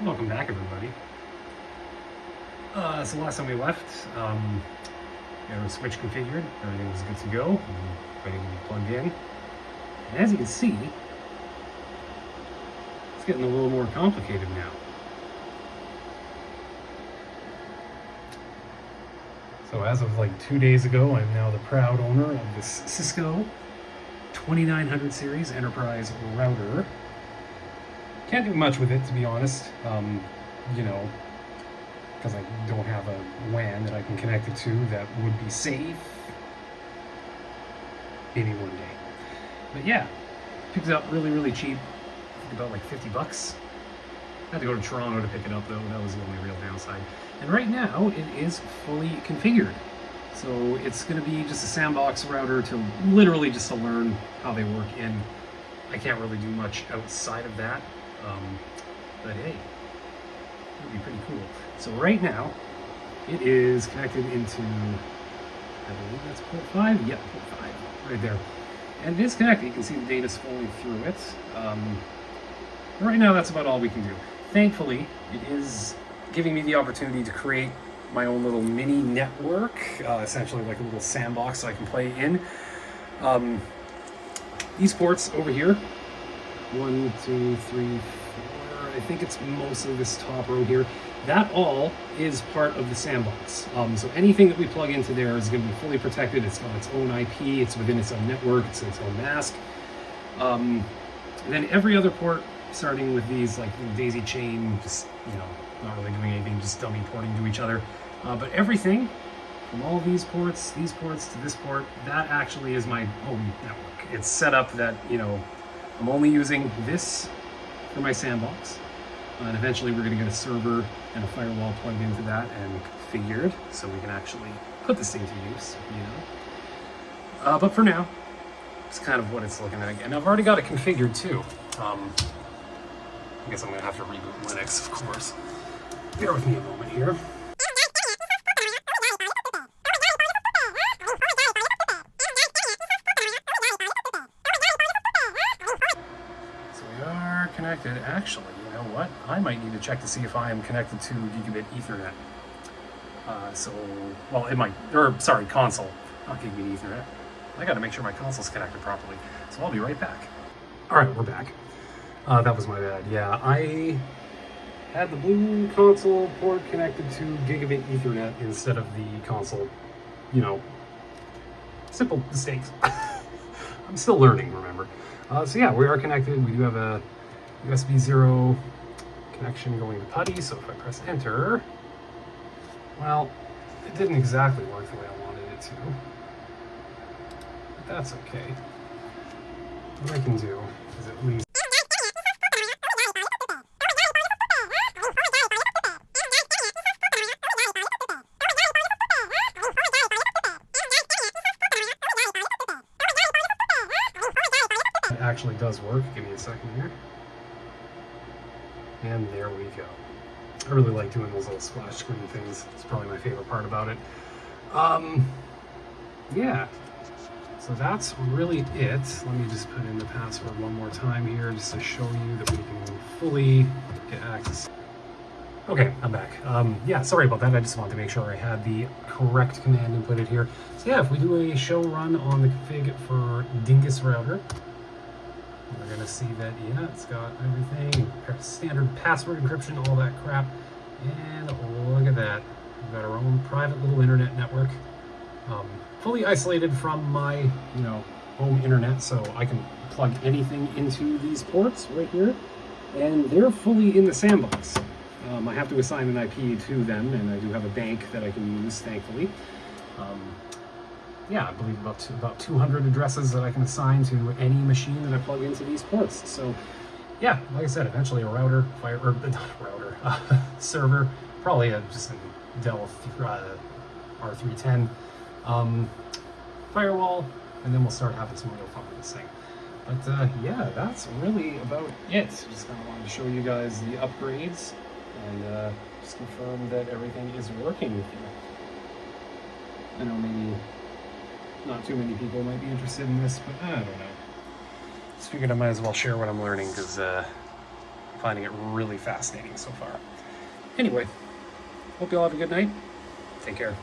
Welcome back, everybody. So last time we left, we had our switch configured, everything was good to go, and ready to be plugged in. And as you can see, it's getting a little more complicated now. So as of like 2 days ago, I'm now the proud owner of this Cisco 2900 series enterprise router. Can't do much with it, to be honest, you know, because I don't have a WAN that I can connect it to that would be safe. Maybe one day. But yeah, picked it up really, really cheap. I think about like 50 bucks. I had to go to Toronto to pick it up though. That was the only real downside. And right now it is fully configured. So it's going to be just a sandbox router to literally just to learn how they work in. I can't really do much outside of that. But hey, it'll be pretty cool. So right now, it is connected into, I believe that's port 5? Yeah, port 5, right there. And it is connected. You can see the data's flowing through it. Right now, that's about all we can do. Thankfully, it is giving me the opportunity to create my own little mini network, essentially like a little sandbox that I can play in. These ports over here, 1, 2, 3, 4, I think it's mostly this top row here. That all is part of the sandbox. So anything that we plug into there is going to be fully protected. It's got its own IP, it's within its own network, it's its own mask. And then every other port, starting with these like daisy chain, just, you know, not really doing anything, just dummy porting to each other. But everything from all these ports to this port, that actually is my home network. It's set up that, you know, I'm only using this for my sandbox. And eventually we're going to get a server and a firewall plugged into that and configured so we can actually put this thing to use, you know. But for now, it's kind of what it's looking like. And I've already got it configured too. I guess I'm going to have to reboot Linux, of course. Bear with me a moment here. So we are connected. Actually, you know what? I might need to check to see if I am connected to gigabit Ethernet. Well, it might, or sorry, console, not gigabit Ethernet. I got to make sure my console's connected properly. So I'll be right back. All right, we're back. That was my bad. Yeah, I had the blue console port connected to gigabit Ethernet instead of the console. You know, simple mistakes. I'm still learning, remember. So yeah, we are connected. We do have a USB 0 connection going to PuTTY. So if I press enter, well, it didn't exactly work the way I wanted it to. But that's okay. What I can do is at least it actually does work. Give me a second here. And there we go. I really like doing those little splash screen things. It's probably my favorite part about it. Yeah. So that's really it. Let me just put in the password one more time here just to show you that we can fully get access. Okay, I'm back. Yeah, sorry about that. I just wanted to make sure I had the correct command inputted here. So yeah, if we do a show run on the config for Dingus router, we're going to see that, yeah, it's got everything, standard password encryption, all that crap. And look at that. We've got our own private little internet network, fully isolated from my, you know, home internet, so I can plug anything into these ports right here, and they're fully in the sandbox. I have to assign an IP to them, and I do have a bank that I can use, thankfully. Yeah, I believe about 200 addresses that I can assign to any machine that I plug into these ports. So, yeah, like I said, eventually a router, server, probably just a Dell R310, firewall, and then we'll start having some real fun with this thing. But yeah, that's really about it. Just kind of wanted to show you guys the upgrades and just confirm that everything is working with you. I know maybe not too many people might be interested in this, but I don't know. Just figured I might as well share what I'm learning because, finding it really fascinating so far. Anyway, hope you all have a good night. Take care.